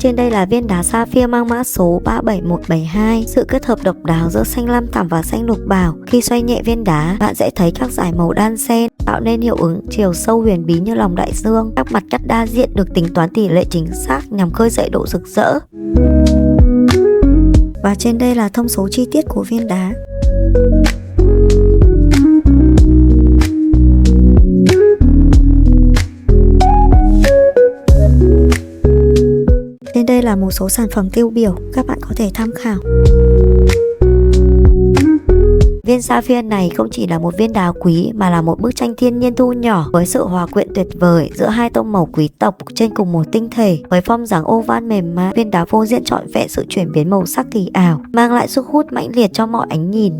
trên đây là viên đá sapphire mang mã số 37172. Sự kết hợp độc đáo giữa xanh lam thẳm và xanh lục bảo. Khi xoay nhẹ viên đá, bạn sẽ thấy các dải màu đan xen, tạo nên hiệu ứng chiều sâu huyền bí như lòng đại dương. Các mặt cắt đa diện được tính toán tỷ lệ chính xác nhằm khơi dậy độ rực rỡ. Và trên đây là thông số chi tiết của viên đá. Trên đây là một số sản phẩm tiêu biểu, các bạn có thể tham khảo. Viên sapphire này không chỉ là một viên đá quý mà là một bức tranh thiên nhiên thu nhỏ với sự hòa quyện tuyệt vời giữa hai tông màu quý tộc trên cùng một tinh thể. Với form dáng oval mềm mại, viên đá phô diễn trọn vẹn sự chuyển biến màu sắc kỳ ảo, mang lại sức hút mãnh liệt cho mọi ánh nhìn.